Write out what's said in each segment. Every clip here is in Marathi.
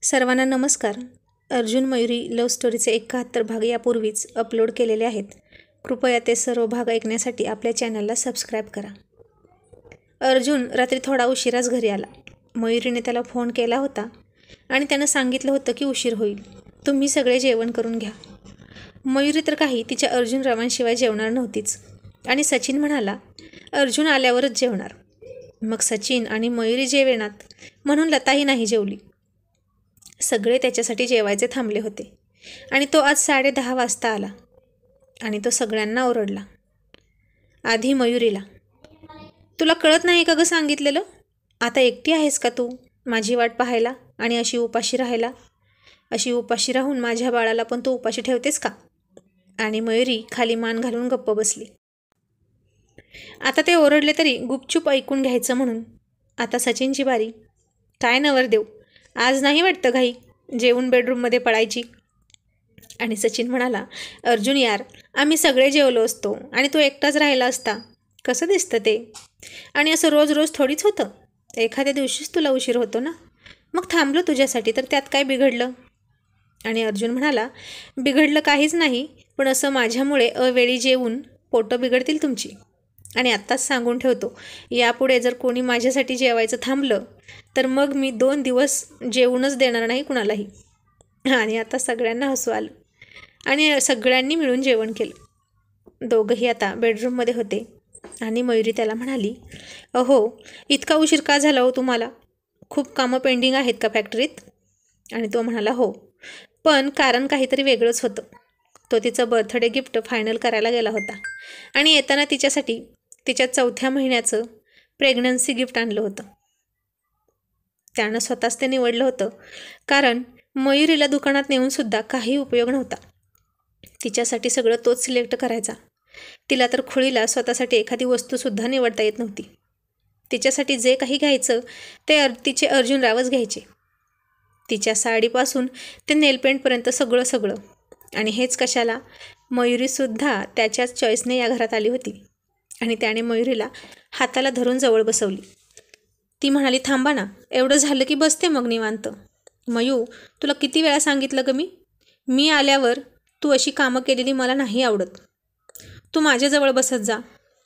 सर्वांना नमस्कार. अर्जुन मयुरी लव्ह स्टोरीचे 71 भाग यापूर्वीच अपलोड केलेले आहेत. कृपया ते सर्व भाग ऐकण्यासाठी आपल्या चॅनलला सबस्क्राईब करा. अर्जुन रात्री थोडा उशिराच घरी आला. मयुरीने त्याला फोन केला होता आणि त्यानं सांगितलं होतं की उशीर होईल, तुम्ही सगळे जेवण करून घ्या. मयुरी तर काही तिच्या अर्जुन रावांशिवाय जेवणार नव्हतीच आणि सचिन म्हणाला अर्जुन आल्यावरच जेवणार. मग सचिन आणि मयुरी जेवेनात म्हणून लताही नाही जेवली. सगळे त्याच्यासाठी जेवायचे थांबले होते आणि तो आज 10:30 वाजता आला आणि तो सगळ्यांना ओरडला. आधी मयुरीला, तुला कळत नाही का गं सांगितलेलं? आता एकटी आहेस का तू माझी वाट पाहायला आणि अशी उपाशी राहायला? अशी उपाशी राहून माझ्या बाळाला पण तू उपाशी ठेवतेस का? आणि मयुरी खाली मान घालून गप्प बसली. आता ते ओरडले तरी गुपचूप ऐकून घ्यायचं म्हणून. आता सचिनची बारी. काय नवरदेव, आज नाही वाटतं घाई जेवून बेडरूममध्ये पळायची? आणि सचिन म्हणाला अर्जुन यार, आम्ही सगळे जेवलो असतो आणि तो एकटाच राहिला असता. कसं दिसतं ते? आणि असं रोज रोज थोडीच होतं. एखाद्या दिवशीच तुला उशीर होतो ना, मग थांबलो तुझ्यासाठी, तर त्यात काय बिघडलं? आणि अर्जुन म्हणाला बिघडलं काहीच नाही, पण असं माझ्यामुळे अवेळी जेवून पोटं बिघडतील तुमची. आणि आत्ताच सांगून ठेवतो, यापुढे जर कोणी माझ्यासाठी जेवायचं थांबलं तर मग मी 2 दिवस जेवूनच देणार नाही कुणालाही. आणि आता सगळ्यांना हसू आलं आणि सगळ्यांनी मिळून जेवण केलं. दोघंही आता बेडरूममध्ये होते आणि मयुरी त्याला म्हणाली अहो, इतका उशीर का झाला हो तुम्हाला? खूप कामं पेंडिंग आहेत का फॅक्टरीत? आणि तो म्हणाला हो, पण कारण काहीतरी वेगळंच होतं. तो तिचं बर्थडे गिफ्ट फायनल करायला गेला होता आणि येताना तिच्यासाठी तिच्या 4थ्या महिन्याचं प्रेग्नन्सी गिफ्ट आणलं होतं. त्यानं स्वतःच ते निवडलं होतं, कारण मयुरीला दुकानात नेऊनसुद्धा काही उपयोग नव्हता. तिच्यासाठी सगळं तोच सिलेक्ट करायचा. तिला तर खुळीला स्वतःसाठी एखादी वस्तूसुद्धा निवडता येत नव्हती. तिच्यासाठी जे काही घ्यायचं ते तिचे अर्जुन रावच घ्यायचे. तिच्या साडीपासून ते नेलपेंटपर्यंत सगळं. आणि हेच कशाला, मयुरीसुद्धा त्याच्याच चॉईसने या घरात आली होती आणि त्याने मयुरीला हाताला धरून जवळ बसवली. ती म्हणाली थांबा ना, एवढं झालं की बसते मग निवांत. मयू, तुला किती वेळा सांगितलं ग मी आल्यावर तू अशी कामं केलेली मला नाही आवडत. तू माझ्याजवळ बसत जा.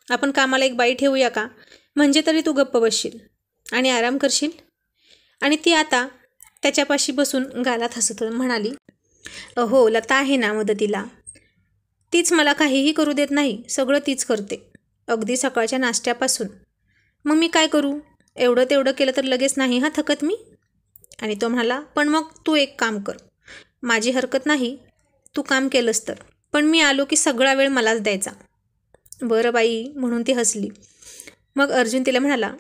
आपण कामाला एक बाई ठेवूया का? म्हणजे तरी तू गप्प बसशील आणि आराम करशील. आणि ती आता त्याच्यापाशी बसून गालात हसत म्हणाली अहो, लता आहे ना मदतीला. तीच मला काहीही करू देत नाही, सगळं तीच करते, अगदी सकाळच्या नाश्त्यापासून. मग मी काय करू? एवढं तेवढं केलं तर लगेच नाही थकत मी. आणि तो म्हणाला पण मग तू एक काम कर, माझी हरकत नाही तू काम केलंस तर, पण मी आलो की सगळा वेळ मलाच द्यायचा. बरं बाई, म्हणून ती हसली. मग अर्जुन तिला म्हणाला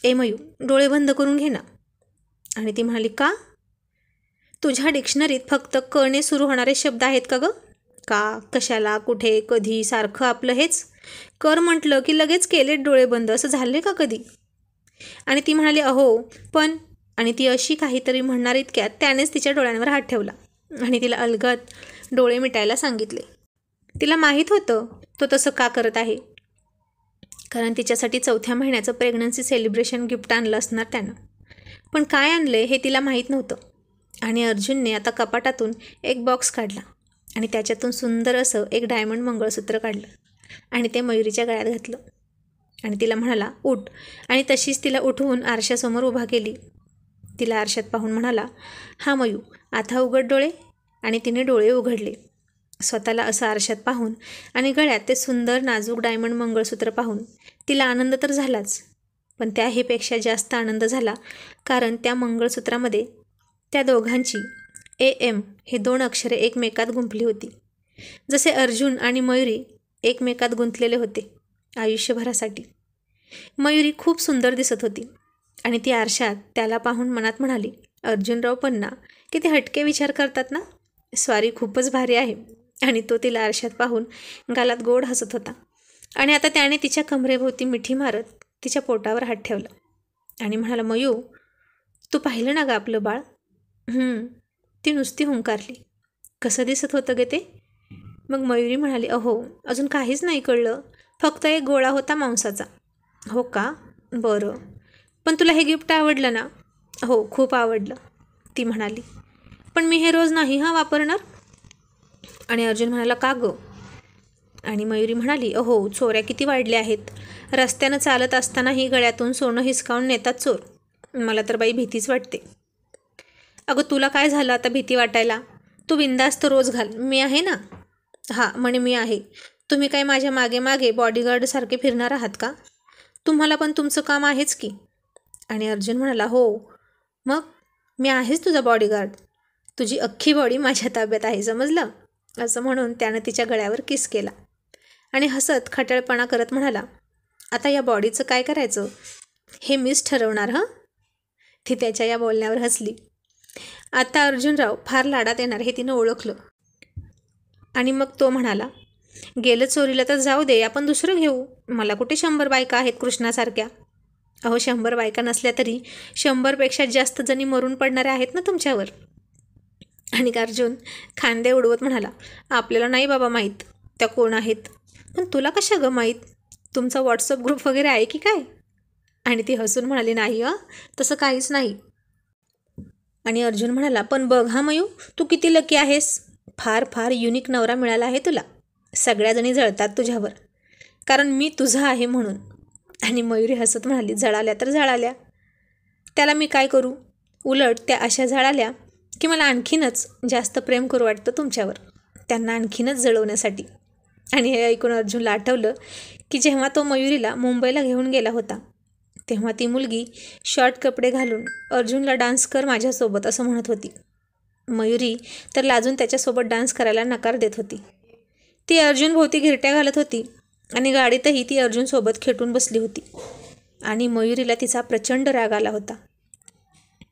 ए मयू, डोळे बंद करून घे ना. आणि ती म्हणाली का? तुझ्या डिक्शनरीत फक्त क ने सुरू होणारे शब्द आहेत का गं? का, कशाला, कुठे, कधी, सारखं आपलं हेच. कर म्हटलं की लगेच केलेत डोळे बंद, असं झाले का कधी? आणि ती म्हणाली अहो पण, आणि ती अशी काहीतरी म्हणणार इतक्यात त्यानेच तिच्या डोळ्यांवर हात ठेवला आणि तिला अलगद डोळे मिटायला सांगितले. तिला माहीत होतं तो तसं का करत आहे, कारण तिच्यासाठी 4थ्या महिन्याचं प्रेग्नन्सी सेलिब्रेशन गिफ्ट आणलं असणार त्यानं. पण काय आणले हे तिला माहीत नव्हतं. आणि अर्जुनने आता कपाटातून एक बॉक्स काढला आणि त्याच्यातून सुंदर असं एक डायमंड मंगळसूत्र काढलं आणि ते मयुरीच्या गळ्यात घातलं. आणि तिला म्हणाला उठ, आणि तशीच तिला उठवून आरशासमोर उभा केली. तिला आरशात पाहून म्हणाला हा मयू, आता उघड डोळे. आणि तिने डोळे उघडले. स्वतःला असं आरशात पाहून आणि गळ्यात ते सुंदर नाजूक डायमंड मंगळसूत्र पाहून तिला आनंद तर झालाच, पण त्याहीपेक्षा जास्त आनंद झाला कारण त्या मंगळसूत्रामध्ये त्या दोघांची AM हे 2 अक्षरे एकमेकात गुंफली होती, जसे अर्जुन आणि मयुरी एकमेकात गुंतलेले होते आयुष्यभरासाठी. मयुरी खूप सुंदर दिसत होती आणि ती आरशात त्याला पाहून मनात म्हणाली अर्जुनराव पण ना किती हटके विचार करतात ना, स्वारी खूपच भारी आहे. आणि तो तिला आरशात पाहून गालात गोड हसत होता. आणि आता त्याने तिच्या कमरेभोवती मिठी मारत तिच्या पोटावर हात ठेवला आणि म्हणाला मयू, तू पाहिलं ना गं आपलं बाळ? ती नुसती हुंकारली. कसं दिसत होतं गे ते? मग मयुरी म्हणाली अहो, अजून काहीच नाही कळलं, फक्त एक गोळा होता मांसाचा. हो का? बरं, पण तुला हे गिफ्ट आवडलं ना? हो, खूप आवडलं. ती म्हणाली. पण मी हे रोज नाही वापरणार. आणि अर्जुन म्हणाला, का गं? आणि मयुरी म्हणाली, अहो चोऱ्या किती वाढल्या आहेत. रस्त्यानं चालत असतानाही गळ्यातून सोनं हिसकावून नेतात चोर. मला तर बाई भीतीच वाटते. अगं तुला काय झालं आता भीती वाटायला? तू बिंदास्त रोज घाल, मी आहे ना. हां म्हणे मी आहे. तुम्ही काय माझ्या मागे मागे बॉडीगार्डसारखे फिरणार आहात का? तुम्हाला पण तुमचं काम आहेच की. आणि अर्जुन म्हणाला, हो मग मी आहेच तुझा बॉडीगार्ड. तुझी अख्खी बॉडी माझ्या ताब्यात आहे, समजलं. असं म्हणून त्यानं तिच्या गळ्यावर किस केला आणि हसत खटळपणा करत म्हणाला, आता या बॉडीचं काय करायचं हे मीच ठरवणार. हां. ती त्याच्या या बोलण्यावर हसली. आता अर्जुनराव फार लाडात येणार हे तिनं ओळखलं. आणि मग तो म्हणाला, गेलं चोरीला तर जाऊ दे, आपण दुसरं घेऊ. मला कुठे 100 बायका आहेत कृष्णासारख्या. अहो 100 बायका नसल्या तरी 100पेक्षा जास्त जणी मरून पडणाऱ्या आहेत ना तुमच्यावर. आणि अर्जुन खांदे उडवत म्हणाला, आपल्याला नाही बाबा माहीत त्या कोण आहेत. पण तुला कशा गं माहीत? तुमचा व्हॉट्सअप ग्रुप वगैरे आहे की काय? आणि ती हसून म्हणाली, नाही तसं काहीच नाही. आणि अर्जुन म्हणाला, पण बघ हा मयू, तू किती लकी आहेस. फार फार युनिक नवरा मिळाला आहे तुला. सगळ्याजणी जळतात तुझ्यावर, कारण मी तुझा आहे म्हणून. आणि मयुरी हसत म्हणाली, जळाल्या तर जळाल्या, त्याला मी काय करू. उलट त्या अशा जळाल्या की मला आणखीनच जास्त प्रेम करू वाटतं तुमच्यावर, त्यांना आणखीनच जळवण्यासाठी. आणि हे ऐकून अर्जुनला आठवलं की जेव्हा तो मयुरीला मुंबईला घेऊन गेला होता तेव्हा ती मुलगी शॉर्ट कपडे घालून अर्जुनला डान्स कर माझ्यासोबत असं म्हणत होती. मयुरी तर लाजून त्याच्यासोबत डान्स करायला नकार देत होती. ती अर्जुन भोवती घिरट्या घालत होती आणि गाडीतही ती अर्जुनसोबत खेटून बसली होती. आणि मयुरीला तिचा प्रचंड राग आला होता.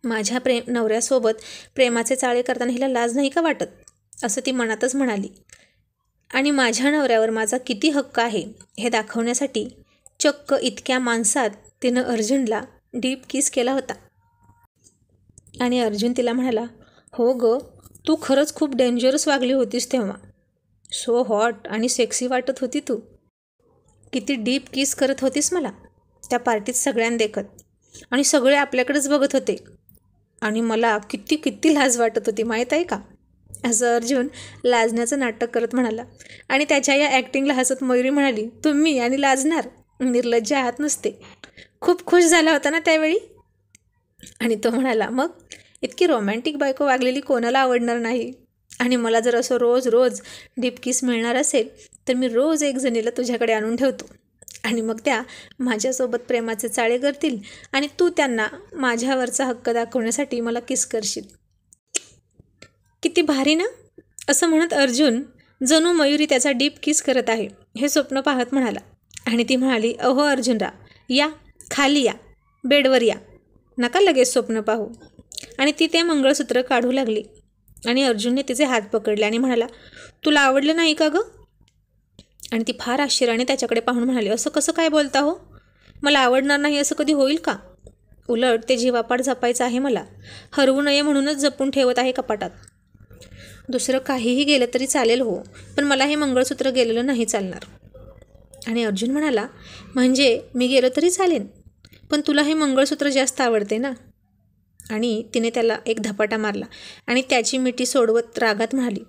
माझ्या नवऱ्यासोबत प्रेमाचे चाळे करताना हिला लाज नाही का वाटत, असं ती मनातच म्हणाली. आणि माझ्या नवऱ्यावर माझा किती हक्क आहे हे दाखवण्यासाठी चक्क इतक्या माणसात तिनं अर्जुनला डीप किस केला होता. आणि अर्जुन तिला म्हणाला, हो गं, तू खरंच खूप डेंजरस वागली होतीस तेव्हा. सो हॉट आणि सेक्सी वाटत होती तू. किती डीप किस करत होतीस मला त्या पार्टीत सगळ्यांना देखत, आणि सगळे आपल्याकडेच बघत होते. आणि मला किती किती लाज वाटत होती माहीत आहे का. असं अर्जुन लाजण्याचं नाटक करत म्हणाला. आणि त्याच्या या ॲक्टिंगला हसत मयुरी म्हणाली, तुम्ही आणि लाजणार, निर्लज्ज आहात नुसते. खूप खुश झाला होता ना त्यावेळी. आणि तो म्हणाला, मग इतकी रोमॅन्टिक बायको वागलेली कोणाला आवडणार नाही. आणि मला जर असं रोज रोज डीप किस मिळणार असेल तर मी रोज एक जणीला तुझ्याकडे आणून ठेवतो, आणि मग त्या माझ्यासोबत प्रेमाचे चाळे करतील आणि तू त्यांना माझ्यावरचा हक्क दाखवण्यासाठी मला किस करशील. किती भारी ना. असं म्हणत अर्जुन जणू मयुरी त्याचा डीप किस करत आहे हे स्वप्न पाहत म्हणाला. आणि ती म्हणाली, अहो अर्जुनराव, या खाली या, बेडवर या, नका लगेच स्वप्न पाहू. आणि ती ते मंगळसूत्र काढू लागली. आणि अर्जुनने तिचे हात पकडले आणि म्हणाला, तुला आवडलं नाही का गं? आणि ती फार आश्चर्याने त्याच्याकडे पाहून म्हणाली, असं कसं काय बोलता हो. मला आवडणार नाही असं कधी होईल का. उलट ते जीवापाड जपायचं आहे मला, हरवू नये म्हणूनच जपून ठेवत आहे कपाटात. दुसरं काहीही गेलं तरी चालेल हो, पण मला हे मंगळसूत्र गेलेलं नाही चालणार. आणि अर्जुन म्हणाला, म्हणजे मी गेलो तरी चालेल, पण तुला हे मंगळसूत्र जास्त आवडते ना. आणि तिने त्याला एक धपाटा मारला आणि त्याची मिठी सोडवत रागात म्हणाली,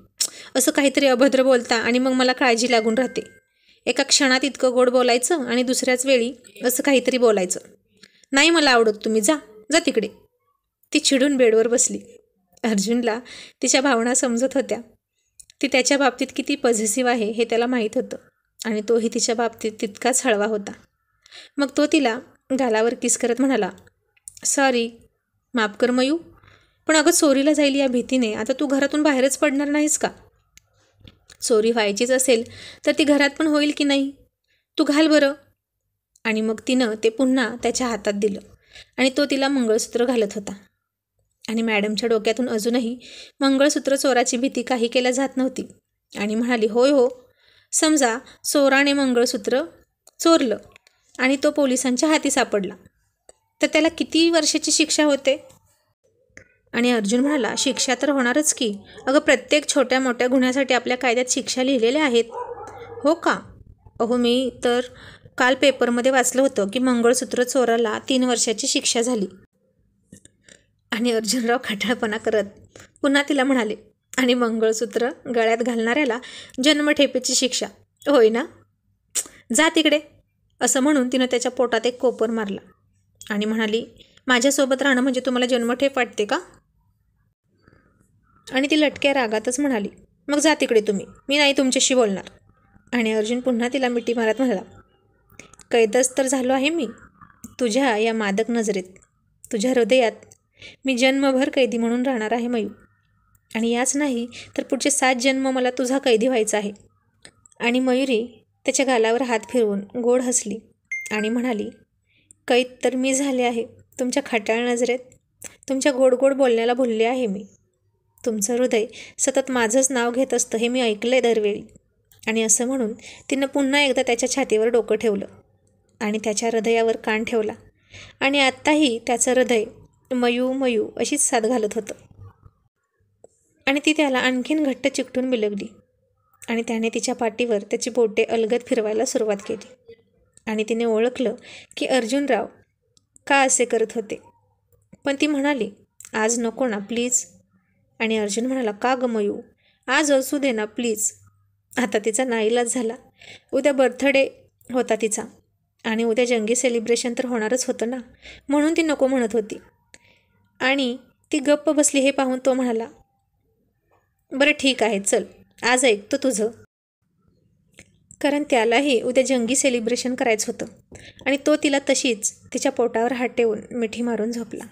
असं काहीतरी अभद्र बोलता आणि मग मला काळजी लागून राहते. एका क्षणात इतकं गोड बोलायचं आणि दुसऱ्याच वेळी असं काहीतरी बोलायचं. नाही मला आवडत, तुम्ही जा जा तिकडे. ती चिडून बेडवर बसली. अर्जुनला तिच्या भावना समजत होत्या. ती त्याच्या बाबतीत किती पॉझिटिव्ह आहे हे त्याला माहीत होतं, आणि तोही तिच्या बाबतीत तितकाच हळवा होता. मग तो तिला गालावर किस करत म्हणाला, सॉरी, माफ कर मयू, पण अगं चोरीला जाईल या भीतीने आता तू घरातून बाहेरच पडणार नाहीस का. चोरी व्हायचीच असेल तर ती घरात पण होईल की नाही. तू घाल बरं. आणि मग तिनं ते पुन्हा त्याच्या हातात दिलं आणि तो तिला मंगळसूत्र घालत होता. आणि मॅडमच्या डोक्यातून अजूनही मंगळसूत्र चोराची भीती काही केल्या जात नव्हती. आणि म्हणाली, होय हो, समजा चोराने मंगळसूत्र चोरलं आणि तो पोलिसांच्या हाती सापडला तर त्याला किती वर्षाची शिक्षा होते. आणि अर्जुन म्हणाला, शिक्षा तर होणारच की. अगं प्रत्येक छोट्या मोठ्या गुन्ह्यासाठी आपल्या कायद्यात शिक्षा लिहिलेल्या आहेत. हो का. अहो मी तर काल पेपरमध्ये वाचलं होतं की मंगळसूत्र चोराला 3 वर्षाची शिक्षा झाली. आणि अर्जुनराव खटाळपणा करत पुन्हा तिला म्हणाले, आणि मंगळसूत्र गळ्यात घालणाऱ्याला जन्मठेपेची शिक्षा होय ना? जा तिकडे, असं म्हणून तिनं त्याच्या पोटात एक कोपर मारला आणि म्हणाली, माझ्यासोबत राहणं म्हणजे तुम्हाला जन्मठेप वाटते का? आणि ती लटक्या रागातच म्हणाली, मग जा तिकडे तुम्ही, मी नाही तुमच्याशी बोलणार. आणि अर्जुन पुन्हा तिला मिठी मारत म्हणाला, कैदच तर झालो आहे मी तुझ्या या मादक नजरेत. तुझ्या हृदयात मी जन्मभर कैदी म्हणून राहणार आहे मयू. आणि याच नाही तर पुढचे 7 जन्म मला तुझा कैदी व्हायचा आहे. आणि मयुरी त्याच्या गालावर हात फिरवून गोड हसली आणि म्हणाली, कैद तर मी झाले आहे तुमच्या खट्याळ नजरेत. तुमच्या गोड गोड बोलण्याला भुलले आहे मी. तुमचं हृदय सतत माझंच नाव घेत असतं हे मी ऐकलंय दरवेळी. आणि असं म्हणून तिनं पुन्हा एकदा त्याच्या छातीवर डोकं ठेवलं आणि त्याच्या हृदयावर कान ठेवला. आणि आत्ताही त्याचं हृदय मयू मयू अशीच साथ घालत होतं. आणि ती त्याला आणखीन घट्ट चिकटून बिलगली आणि त्याने तिच्या पाठीवर त्याची बोटे अलगद फिरवायला सुरुवात केली. आणि तिने ओळखलं की अर्जुनराव का असे करत होते. पण ती म्हणाली, आज नको ना प्लीज. आणि अर्जुन म्हणाला, का ग मयू, आज असू दे ना प्लीज. आता तिचा नाईलाज झाला. उद्या बर्थडे होता तिचा आणि उद्या जंगी सेलिब्रेशन तर होणारच होतं ना, म्हणून ती नको म्हणत होती. आणि ती गप्प बसली हे पाहून तो म्हणाला, बरं ठीक आहे चल, आज ऐकतो तुझं. कारण त्यालाही उद्या जंगी सेलिब्रेशन करायचं होतं. आणि तो तिला तशीच तिच्या पोटावर हात ठेवून मिठी मारून झोपला.